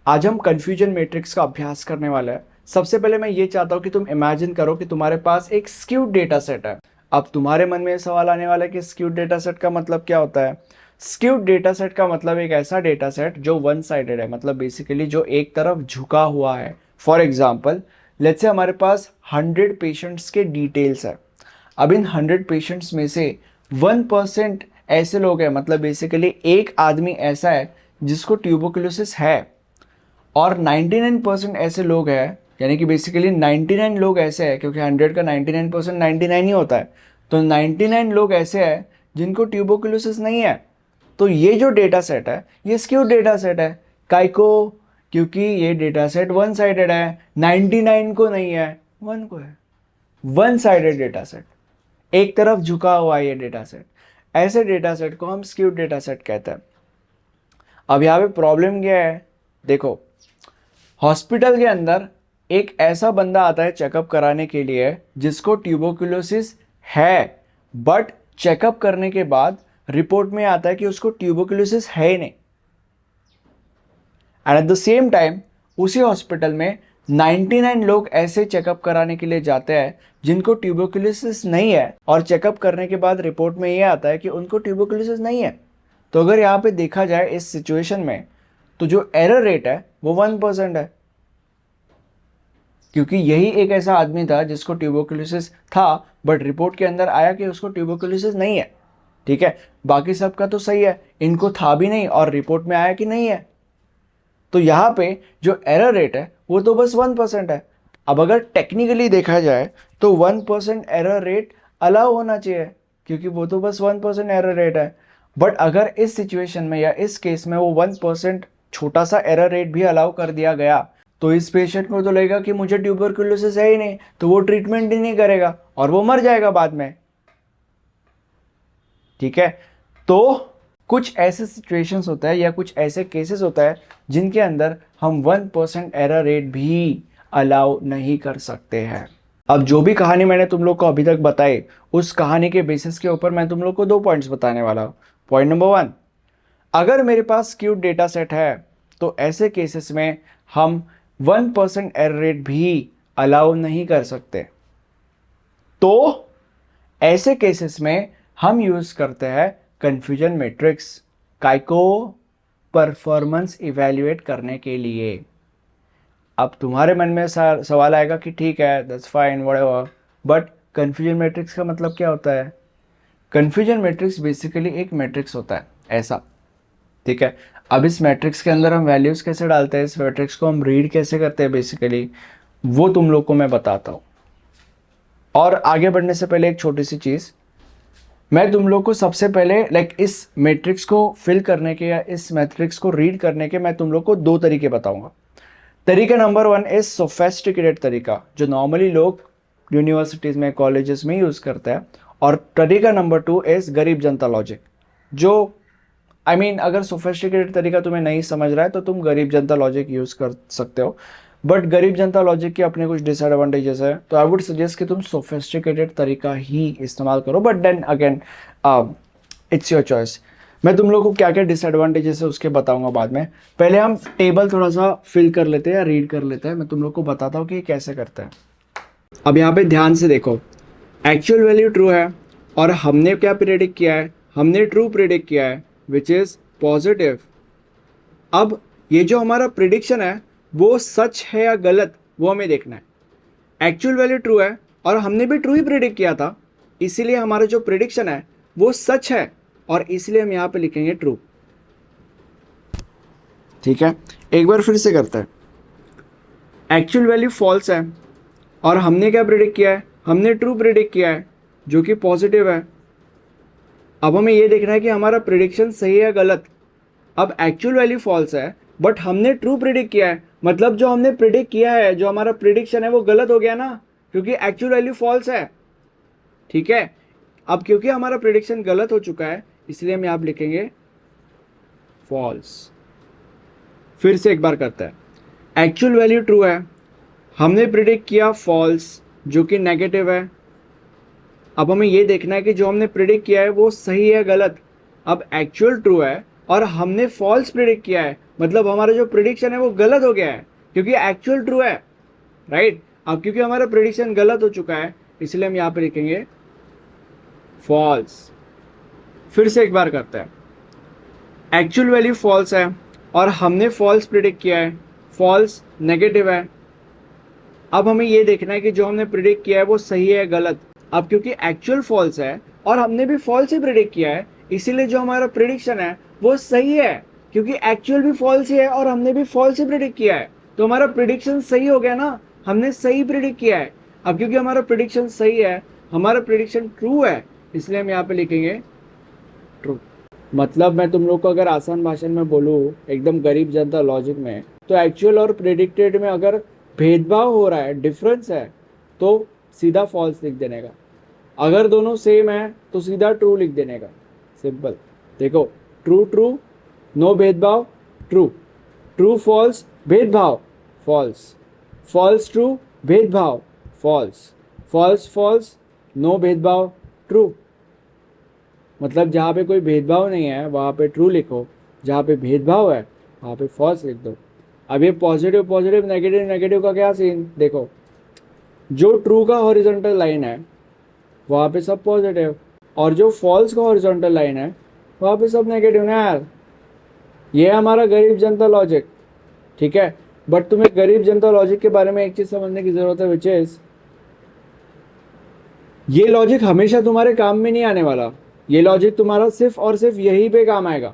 आज हम confusion matrix का अभ्यास करने वाले हैं। सबसे पहले मैं ये चाहता हूँ कि तुम इमेजिन करो कि तुम्हारे पास एक स्क्यूड डेटा सेट है। अब तुम्हारे मन में सवाल आने वाला है कि स्क्यूड डेटा सेट का मतलब क्या होता है। स्क्यूड डेटा सेट का मतलब एक ऐसा डेटा सेट जो वन साइडेड है, मतलब बेसिकली जो एक तरफ झुका हुआ है। फॉर एग्जाम्पल, लेट्स से हमारे पास 100 पेशेंट्स के डिटेल्स है। अब इन 100 पेशेंट्स में से 1% ऐसे लोग हैं, मतलब बेसिकली एक आदमी ऐसा है जिसको ट्यूबरकुलोसिस है, और 99% ऐसे लोग हैं, यानी कि बेसिकली 99 लोग ऐसे हैं, क्योंकि 100 का 99% 99 ही होता है। तो 99 लोग ऐसे हैं जिनको ट्यूबरकुलोसिस नहीं है। तो ये जो डेटा सेट है ये स्क्यूड डेटा सेट है। काई को? क्योंकि ये डेटा सेट वन साइडेड है। 99 को नहीं है, 1 को है। वन साइडेड डेटा सेट, एक तरफ झुका हुआ है ये डेटा सेट। ऐसे डेटा सेट को हम स्क्यूड डेटा सेट कहते हैं। अब यहाँ पे प्रॉब्लम क्या है, देखो, हॉस्पिटल के अंदर एक ऐसा बंदा आता है चेकअप कराने के लिए जिसको ट्यूबरकुलोसिस है, बट चेकअप करने के बाद रिपोर्ट में आता है कि उसको ट्यूबरकुलोसिस है ही नहीं। And at the same time उसी हॉस्पिटल में 99 लोग ऐसे चेकअप कराने के लिए जाते हैं जिनको ट्यूबरकुलोसिस नहीं है, और चेकअप करने के बाद रिपोर्ट में ये आता है कि उनको ट्यूबरकुलोसिस नहीं है। तो अगर यहाँ पे देखा जाए इस सिचुएशन में, तो जो एरर रेट है वो 1% है, क्योंकि यही एक ऐसा आदमी था जिसको ट्यूबरकुलोसिस था, बट रिपोर्ट के अंदर आया कि उसको ट्यूबरकुलोसिस नहीं है। ठीक है, बाकी सबका तो सही है, इनको था भी नहीं और रिपोर्ट में आया कि नहीं है। तो यहाँ पे जो एरर रेट है वो तो बस 1% है। अब अगर टेक्निकली देखा जाए तो 1% एरर रेट अलाउ होना चाहिए, क्योंकि वो तो बस 1% एरर रेट है। बट अगर इस सिचुएशन में या इस केस में वो 1% छोटा सा एरर रेट भी अलाउ कर दिया गया, तो इस पेशेंट को तो लगेगा कि मुझे ट्यूबरकुलोसिस है ही नहीं, तो वो ट्रीटमेंट ही नहीं करेगा और वो मर जाएगा बाद में। ठीक है, तो कुछ ऐसे सिचुएशंस होता है या कुछ ऐसे केसेस होता है जिनके अंदर हम 1% एरर रेट भी अलाउ नहीं कर सकते हैं। अब जो भी कहानी मैंने तुम लोग को अभी तक बताई, उस कहानी के बेसिस के ऊपर मैं तुम लोग को 2 पॉइंट्स बताने वाला हूँ। पॉइंट नंबर 1, अगर मेरे पास स्क्यूड डेटा सेट है तो ऐसे केसेस में हम 1% एरर रेट भी अलाउ नहीं कर सकते। तो ऐसे केसेस में हम यूज करते हैं कन्फ्यूजन मैट्रिक्स, काइको परफॉर्मेंस इवैल्यूएट करने के लिए। अब तुम्हारे मन में सवाल आएगा कि ठीक है, that's fine, whatever, but confusion matrix का मतलब क्या होता है। कन्फ्यूजन मैट्रिक्स बेसिकली एक मैट्रिक्स होता है ऐसा। ठीक है, अब इस मैट्रिक्स के अंदर हम वैल्यूज कैसे डालते हैं, इस मैट्रिक्स को हम रीड कैसे करते हैं, बेसिकली वो तुम लोग को मैं बताता हूँ। और आगे बढ़ने से पहले एक छोटी सी चीज़, मैं तुम लोग को सबसे पहले इस मैट्रिक्स को फिल करने के या इस मैट्रिक्स को रीड करने के मैं तुम लोग को 2 तरीके बताऊंगा। तरीका नंबर 1 इज सोफेस्टिकेटेड तरीका, जो नॉर्मली लोग यूनिवर्सिटीज़ में, कॉलेजेस में यूज़ करते हैं। और तरीका नंबर 2 इज गरीब जनता लॉजिक, जो अगर सोफेस्टिकेटेड तरीका तुम्हें नहीं समझ रहा है तो तुम गरीब जनता लॉजिक यूज़ कर सकते हो, बट गरीब जनता लॉजिक के अपने कुछ डिसएडवांटेजेस है। तो आई वुड सजेस्ट कि तुम सोफिस्टिकेटेड तरीका ही इस्तेमाल करो, but then again it's your choice. मैं तुम लोग को क्या क्या डिसएडवांटेजेस है उसके बताऊंगा बाद में। पहले हम टेबल थोड़ा सा फिल कर लेते हैं या रीड कर लेते हैं, मैं तुम लोग को बताता हूँ कि ये कैसे करते हैं। अब यहाँ पे ध्यान से देखो, एक्चुअल वैल्यू ट्रू है और हमने क्या प्रेडिक्ट किया है, हमने ट्रू प्रेडिक्ट किया है, विच इज़ पॉजिटिव। अब ये जो हमारा प्रिडिक्शन है वो सच है या गलत, वो हमें देखना है। एक्चुअल वैल्यू ट्रू है और हमने भी ट्रू ही प्रिडिक्ट किया था, इसीलिए हमारा जो प्रिडिक्शन है वो सच है, और इसलिए हम यहाँ पे लिखेंगे ट्रू। ठीक है, एक बार फिर से करते हैं। एक्चुअल वैल्यू फॉल्स है और हमने क्या प्रिडिक्ट किया है, हमने ट्रू प्रिडिक्ट किया है जो कि पॉजिटिव है। अब हमें ये देखना है कि हमारा प्रिडिक्शन सही है या गलत। अब एक्चुअल वैल्यू फॉल्स है बट हमने ट्रू प्रिडिक्ट किया है, मतलब जो हमने प्रिडिक्ट किया है, जो हमारा प्रिडिक्शन है वो गलत हो गया ना, क्योंकि एक्चुअल वैल्यू फॉल्स है। ठीक है, अब क्योंकि हमारा प्रिडिक्शन गलत हो चुका है इसलिए हम यहाँ लिखेंगे फॉल्स। फिर से एक बार करते हैं। एक्चुअल वैल्यू ट्रू है, हमने प्रिडिक्ट किया फॉल्स जो कि नेगेटिव है। अब हमें ये देखना है कि जो हमने प्रिडिक्ट किया है वो सही है गलत। अब एक्चुअल ट्रू है और हमने फॉल्स प्रिडिक्ट किया है, मतलब हमारा जो प्रिडिक्शन है वो गलत हो गया है, क्योंकि एक्चुअल ट्रू है, राइट। अब क्योंकि हमारा प्रिडिक्शन गलत हो चुका है, इसलिए हम यहाँ पे लिखेंगे फॉल्स। फिर से एक बार करते हैं, एक्चुअल वैल्यू फॉल्स है और हमने फॉल्स प्रिडिक्ट किया है, फॉल्स नेगेटिव है। अब हमें ये देखना है कि जो हमने प्रिडिक्ट किया है वो सही है गलत। अब क्योंकि एक्चुअल फॉल्स है और हमने भी फॉल्स ही प्रिडिक्ट किया है, इसीलिए जो हमारा प्रिडिक्शन है वो सही है, क्योंकि एक्चुअल भी फॉल्स ही है और हमने भी फॉल्स ही प्रिडिक्ट किया है, तो हमारा प्रिडिक्शन सही हो गया ना, हमने सही प्रिडिक्ट किया है। अब क्योंकि हमारा प्रिडिक्शन सही है, हमारा प्रिडिक्शन ट्रू है, इसलिए हम यहाँ पे लिखेंगे ट्रू। मतलब मैं तुम लोग को अगर आसान भाषा में बोलूँ, एकदम गरीब जनता लॉजिक में, तो एक्चुअल और प्रेडिक्टेड में अगर भेदभाव हो रहा है, डिफरेंस है, तो सीधा फॉल्स लिख देने का। अगर दोनों सेम है तो सीधा ट्रू लिख देने का, सिंपल। देखो, ट्रू ट्रू, नो भेदभाव, ट्रू। ट्रू फॉल्स, भेदभाव, फॉल्स। फॉल्स ट्रू, भेदभाव, फॉल्स। फॉल्स फॉल्स, नो भेदभाव, ट्रू। मतलब जहाँ पे कोई भेदभाव नहीं है वहाँ पे ट्रू लिखो, जहाँ पे भेदभाव है वहाँ पे फॉल्स लिख दो। अब ये पॉजिटिव पॉजिटिव, नेगेटिव नेगेटिव का क्या सीन, देखो जो ट्रू का हॉरिजॉन्टल लाइन है वहाँ पे सब पॉजिटिव, और जो फॉल्स का हॉरिजॉन्टल लाइन है वहाँ पे सब नेगेटिव ना यार। ये है हमारा गरीब जनता लॉजिक, ठीक है। बट तुम्हें गरीब जनता लॉजिक के बारे में एक चीज़ समझने की ज़रूरत है, विच इज़ ये लॉजिक हमेशा तुम्हारे काम में नहीं आने वाला। ये लॉजिक तुम्हारा सिर्फ और सिर्फ यहीं पे काम आएगा,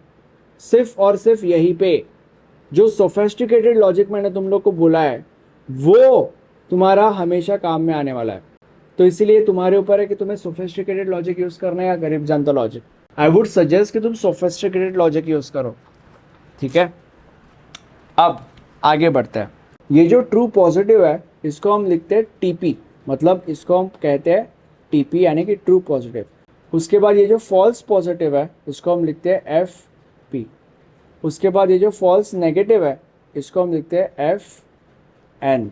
सिर्फ और सिर्फ यहीं पे। जो सोफेस्टिकेटेड लॉजिक मैंने तुम लोग को बोला है वो तुम्हारा हमेशा काम में आने वाला है। तो इसीलिए तुम्हारे ऊपर है कि तुम्हें सोफेस्टिकेटेड लॉजिक यूज़ करना है या गरीब जनता लॉजिक। आई वुड सजेस्ट कि तुम सोफेस्टिकेटेड लॉजिक यूज़ करो, ठीक है। अब आगे बढ़ते हैं। ये जो ट्रू पॉजिटिव है इसको हम लिखते हैं टीपी, मतलब इसको हम कहते हैं टीपी यानी कि ट्रू पॉजिटिव। उसके बाद ये जो फॉल्स पॉजिटिव है इसको हम लिखते हैं एफ पी। उसके बाद ये जो फॉल्स नेगेटिव है इसको हम लिखते हैं एफ एन।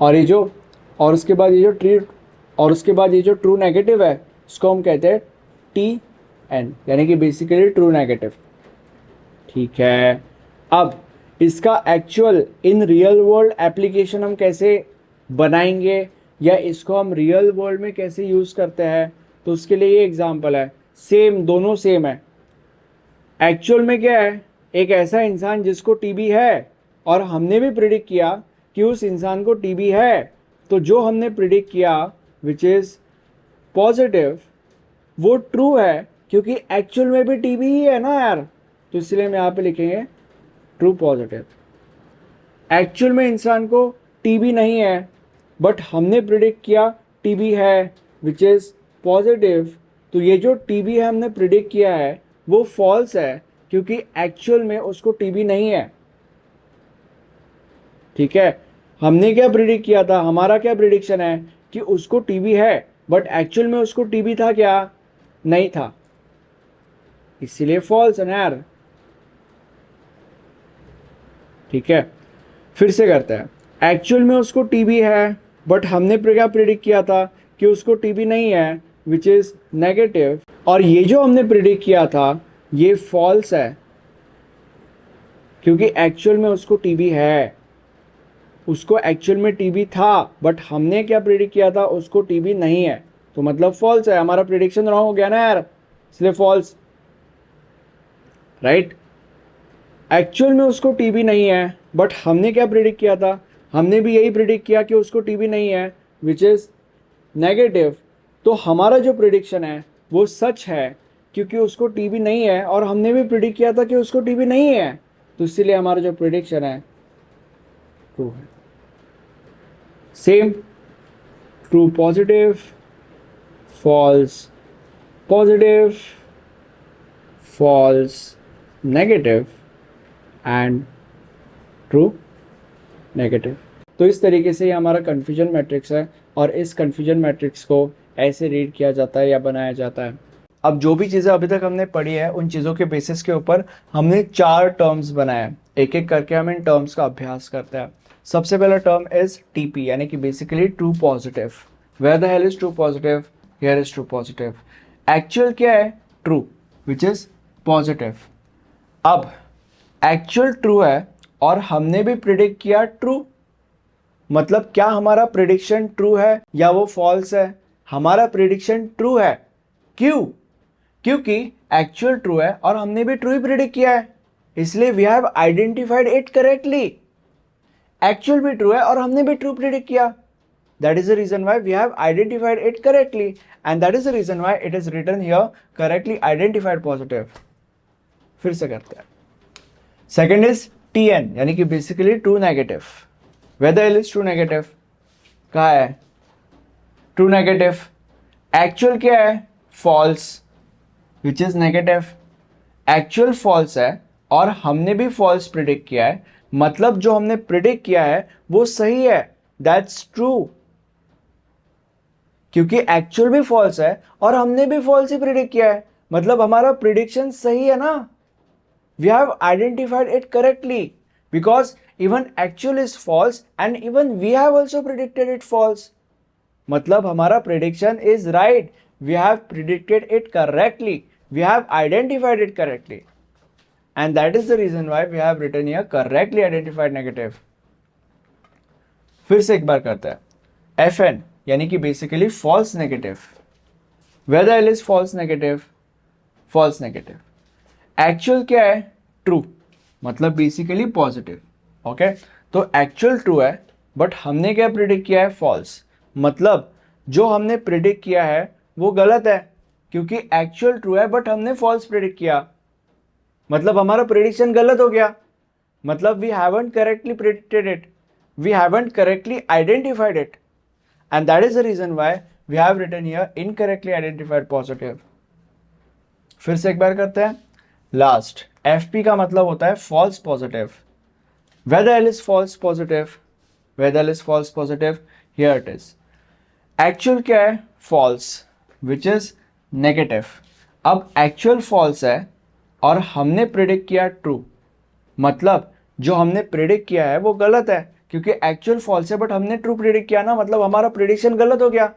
और उसके बाद ये जो ट्रू नेगेटिव है इसको हम कहते हैं टी एन, यानी कि बेसिकली ट्रू नेगेटिव, ठीक है। अब इसका actual in real world application हम कैसे बनाएंगे या इसको हम रियल वर्ल्ड में कैसे यूज़ करते हैं, तो उसके लिए ये एग्जांपल है। सेम, दोनों सेम है। एक्चुअल में क्या है, एक ऐसा इंसान जिसको टीबी है और हमने भी प्रिडिक्ट किया कि उस इंसान को टीबी है, तो जो हमने प्रिडिक्ट किया विच इज़ पॉजिटिव वो ट्रू है, क्योंकि एक्चुअल में भी टीबी ही है ना यार। तो इसलिए हम यहाँ पे लिखेंगे ट्रू पॉजिटिव। एक्चुअल में इंसान को टीबी नहीं है बट हमने प्रिडिक्ट किया टीबी है विच इज़ पॉजिटिव, तो ये जो टीबी है हमने प्रिडिक्ट किया है वो फॉल्स है, क्योंकि एक्चुअल में उसको टीबी नहीं है, ठीक है। हमने क्या प्रिडिक्ट किया था, हमारा क्या प्रिडिक्शन है कि उसको टीबी है, बट एक्चुअल में उसको टीबी था क्या, नहीं था, इसीलिए फॉल्स है ना यार, ठीक है। फिर से करते हैं, एक्चुअल में उसको टीबी है बट हमने क्या प्रिडिक्ट किया था कि उसको टीबी नहीं है विच इज़ नेगेटिव, और ये जो हमने प्रिडिक्ट किया था ये फॉल्स है, क्योंकि एक्चुअल में उसको टीबी है। उसको एक्चुअल में टीबी था बट हमने क्या प्रिडिक्ट किया था, उसको टीबी नहीं है, तो मतलब फॉल्स है। हमारा प्रिडिक्शन रॉन्ग हो गया ना यार, इसलिए फॉल्स, राइट। एक्चुअल में उसको टीबी नहीं है बट हमने क्या प्रिडिक्ट किया था, हमने भी यही प्रिडिक्ट किया कि उसको टीबी नहीं है विच इज़ नेगेटिव, तो हमारा जो प्रिडिक्शन है वो सच है, क्योंकि उसको टीबी नहीं है और हमने भी प्रिडिक्ट किया था कि उसको टीबी नहीं है, तो इसीलिए हमारा जो प्रिडिक्शन है ट्रू है। Same, true positive, false positive, false negative and true negative. तो इस तरीके से ये हमारा कन्फ्यूजन मैट्रिक्स है, और इस कन्फ्यूजन मैट्रिक्स को ऐसे रीड किया जाता है या बनाया जाता है। अब जो भी चीज़ें अभी तक हमने पढ़ी है उन चीज़ों के बेसिस के ऊपर हमने 4 टर्म्स बनाए हैं। एक एक करके हम इन टर्म्स का अभ्यास करते हैं। सबसे पहला टर्म इज टीपी, यानी कि basically true positive. Where the hell is true positive, here is true positive. Actual क्या है, ट्रू, विच इज पॉजिटिव। अब एक्चुअल ट्रू है और हमने भी प्रिडिक्ट किया ट्रू, मतलब क्या हमारा प्रिडिक्शन ट्रू है या वो फॉल्स है? हमारा प्रिडिक्शन ट्रू है। क्यों? क्योंकि एक्चुअल ट्रू है और हमने भी ट्रू ही प्रिडिक्ट किया है, इसलिए we have identified it correctly. Actual भी ट्रू है और हमने भी ट्रू प्रिडिक्ट किया, that is the reason why we have identified it correctly, and that is the reason why it is written here correctly identified positive। फिर से करते हैं। सेकेंड इज TN, यानी कि basically true negative. whether L is true negative, कहा है true negative. Actual क्या है? False, which is negative. Actual false है और हमने भी फॉल्स प्रिडिक्ट किया है, मतलब जो हमने प्रिडिक्ट किया है वो सही है, दैट्स ट्रू। क्योंकि एक्चुअल भी फॉल्स है और हमने भी फॉल्स ही प्रिडिक्ट किया है, मतलब हमारा प्रिडिक्शन सही है ना। We have identified it correctly because even actual is false and even we have also predicted it false, मतलब हमारा prediction is right. We have predicted it correctly, we have identified it correctly, and that is the reason why we have written here correctly identified negative. फिर से एक बार करते हैं। FN यानी कि basically false negative. Whether L is false negative, false negative. Actual क्या है? ट्रू, मतलब बेसिकली पॉजिटिव। ओके, तो एक्चुअल ट्रू है बट हमने क्या प्रिडिक्ट किया है? फॉल्स, मतलब जो हमने प्रिडिक्ट किया है वो गलत है, क्योंकि एक्चुअल ट्रू है बट हमने फॉल्स प्रिडिक्ट किया, मतलब हमारा प्रिडिक्शन गलत हो गया, मतलब we haven't correctly predicted it, we haven't correctly identified it, and that is the reason why we have written here incorrectly identified positive। फिर से एक बार करते हैं। लास्ट FP का मतलब होता है false positive। whether L is false positive, whether L is false positive, here it is। actual क्या है? false, which is negative। अब actual false है और हमने प्रिडिक्ट किया true, मतलब जो हमने प्रिडिक्ट किया है वो गलत है, क्योंकि एक्चुअल फॉल्स है बट हमने ट्रू प्रिडिक्ट किया ना, मतलब हमारा प्रिडिक्शन गलत हो गया,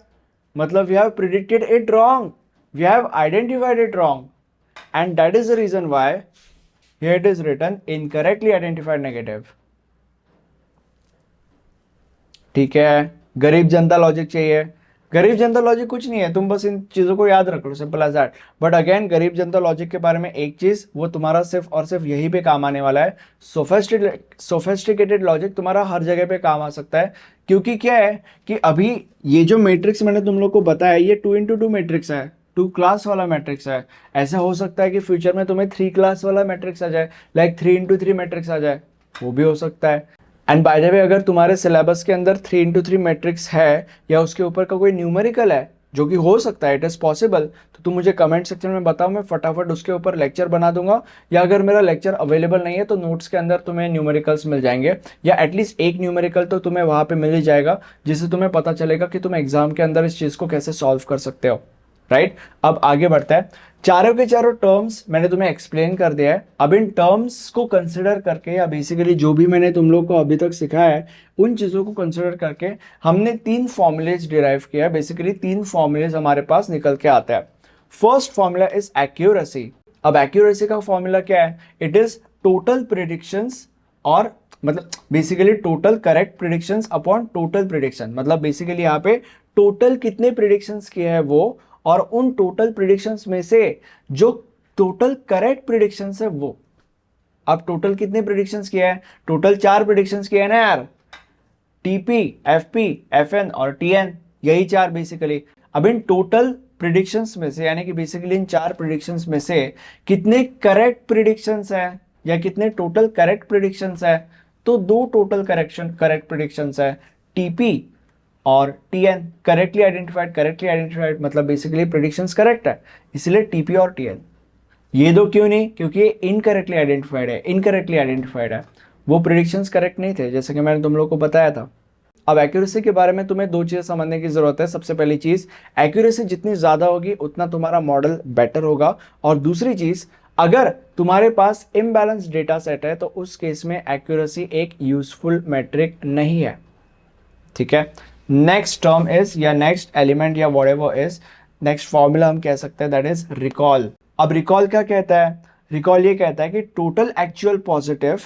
मतलब we have predicted it wrong, we have identified it wrong, and that is the reason why here it is written incorrectly identified negative. ठीक है, गरीब जनता लॉजिक चाहिए। गरीब जनता लॉजिक कुछ नहीं है, तुम बस इन चीज़ों को याद रख लो, simple as that. But again गरीब जनता लॉजिक के बारे में एक चीज़, वो तुम्हारा सिर्फ और सिर्फ यहीं पे काम आने वाला है। सोफेस्टिकेटेड लॉजिक तुम्हारा हर जगह पे काम आ सकता है, क्योंकि क्या है कि अभी ये जो मैट्रिक्स मैंने तुम लोग को बताया ये 2x2 मैट्रिक्स है, 2 क्लास वाला मैट्रिक्स है। ऐसा हो सकता है कि फ्यूचर में तुम्हें 3 क्लास वाला मैट्रिक्स आ जाए, लाइक 3x3 मैट्रिक्स आ जाए, वो भी हो सकता है। एंड बाय द वे अगर तुम्हारे सिलेबस के अंदर 3x3 मैट्रिक्स है या उसके ऊपर का कोई न्यूमेरिकल है, जो कि हो सकता है, इट इज़ पॉसिबल, तो तुम मुझे कमेंट सेक्शन में बताओ, मैं फटाफट उसके ऊपर लेक्चर बना दूंगा। या अगर मेरा लेक्चर अवेलेबल नहीं है तो नोट्स के अंदर तुम्हें न्यूमेरिकल्स मिल जाएंगे, या एटलीस्ट एक न्यूमेरिकल तो तुम्हें वहाँ पे मिल ही जाएगा, जिससे तुम्हें पता चलेगा कि तुम एग्जाम के अंदर इस चीज़ को कैसे सॉल्व कर सकते हो। राइट, अब आगे बढ़ता है। चारों के चारों टर्म्स मैंने तुम्हें एक्सप्लेन कर दिया है। अब इन टर्म्स को कंसिडर करके, या बेसिकली जो भी मैंने तुम लोग को अभी तक सिखाया है उन चीज़ों को कंसिडर करके हमने 3 फॉर्मूलेज डिराइव किया। बेसिकली 3 फॉर्मूलेज हमारे पास निकल के आता है। First formula is accuracy. अब एक्यूरेसी का फॉर्मूला क्या है? इट इज टोटल प्रिडिक्शंस, और मतलब basically total correct predictions upon total prediction, मतलब बेसिकली यहाँ पे टोटल कितने प्रिडिक्शंस किए हैं वो, और उन टोटल प्रिडिक्शंस में से जो टोटल करेक्ट प्रिडिक्शंस है वो। अब टोटल कितने प्रिडिक्शंस किया है? टोटल 4 प्रिडिक्शंस किए हैं ना यार, TP, FP, FN और TN, यही 4 बेसिकली। अब इन टोटल प्रिडिक्शंस में से, यानी कि बेसिकली इन 4 प्रिडिक्शंस में से कितने करेक्ट प्रिडिक्शंस है या कितने टोटल करेक्ट प्रिडिक्शंस है, तो 2 टोटल करेक्ट प्रिडिक्शंस है, TP और TN। करेक्टली आइडेंटिफाइड मतलब बेसिकली प्रिडिक्शंस करेक्ट है, इसलिए TP और TN। ये 2 क्यों नहीं? क्योंकि ये इनकरेक्टली आइडेंटिफाइड है, वो प्रिडिक्शंस करेक्ट नहीं थे, जैसे कि मैंने तुम लोग को बताया था। अब एक्यूरेसी के बारे में तुम्हें 2 चीज़ें समझने की जरूरत है। सबसे पहली चीज़, एक्यूरेसी जितनी ज़्यादा होगी उतना तुम्हारा मॉडल बेटर होगा, और दूसरी चीज़, अगर तुम्हारे पास इम्बैलेंस डेटा सेट है तो उस केस में एक्यूरेसी एक यूजफुल मैट्रिक नहीं है। ठीक है, नेक्स्ट टर्म इज, या नेक्स्ट एलिमेंट, या व्हाटएवर इज नेक्स्ट फॉर्मूला हम कह सकते हैं, दैट इज रिकॉल। अब रिकॉल क्या कहता है? रिकॉल ये कहता है कि टोटल एक्चुअल पॉजिटिव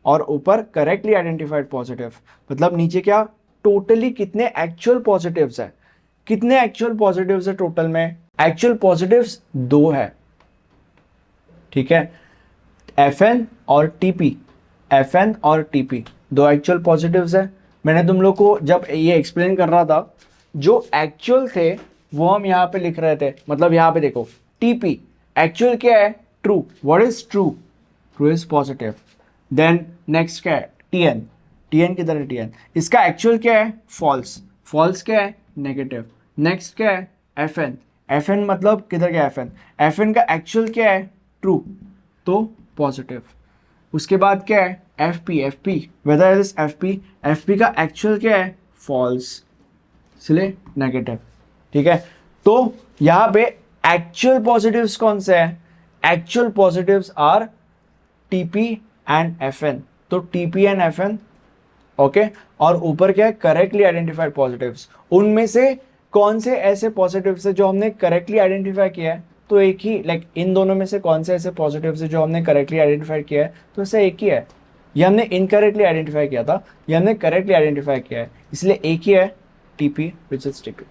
और ऊपर करेक्टली आइडेंटिफाइड पॉजिटिव, मतलब नीचे क्या टोटली कितने एक्चुअल पॉजिटिव्स है, कितने एक्चुअल पॉजिटिव्स है टोटल में, एक्चुअल पॉजिटिव्स 2 है, ठीक है, Fn और Tp, Fn और Tp 2 एक्चुअल पॉजिटिव्स है। मैंने तुम लोग को जब ये एक्सप्लेन कर रहा था, जो एक्चुअल थे वो हम यहाँ पे लिख रहे थे, मतलब यहाँ पे देखो Tp एक्चुअल क्या है, true, what is true, true is positive. Then next क्या है Tn, Tn किधर है Tn, इसका एक्चुअल क्या है, फॉल्स, फॉल्स क्या है, नेगेटिव। नेक्स्ट क्या है Fn, Fn मतलब किधर गया Fn, Fn का एक्चुअल क्या है, ट्रू, तो पॉजिटिव। उसके बाद क्या है Fp, Fp whether is Fp, Fp का एक्चुअल क्या है, फॉल्स, इसलिए नेगेटिव, ठीक है। तो यहाँ पे एक्चुअल पॉजिटिव्स कौन से हैं, actual positives are Tp and Fn, तो Tp एंड Fn, ओके। और ऊपर क्या है करेक्टली आइडेंटिफाइड पॉजिटिव्स, उनमें से कौन से ऐसे पॉजिटिव्स है जो हमने करेक्टली आइडेंटिफाई किया है, तो एक ही, लाइक इन दोनों में से कौन से ऐसे पॉजिटिव्स है जो हमने करेक्टली आइडेंटिफाई किया है, तो ऐसा एक ही है। ये हमने इनकरेक्टली आइडेंटिफाई किया था, ये हमने करेक्टली आइडेंटिफाई किया है, इसलिए एक ही है Tp विच इज Tp,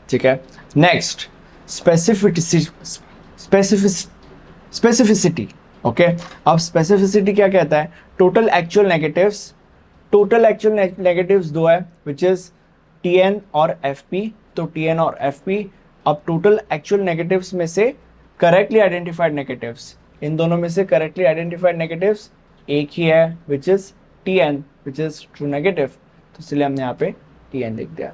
ठीक है। Next specificity, okay. अब स्पेसिफिसिटी क्या कहता है, total actual negatives, total actual negatives 2 है विच इज Tn और Fp, तो Tn और Fp। अब टोटल एक्चुअल नेगेटिव्स में से करेक्टली आइडेंटिफाइड नेगेटिव्स, इन दोनों में से करेक्टली आइडेंटिफाइड नेगेटिव्स एक ही है which is Tn which is true negative, तो इसलिए हमने यहाँ पे Tn लिख दिया।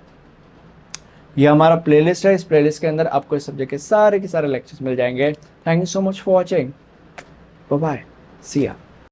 ये हमारा प्लेलिस्ट है, इस प्लेलिस्ट के अंदर आपको इस सब्जेक्ट के सारे लेक्चर्स मिल जाएंगे। Thank you so much for watching, bye bye, see या।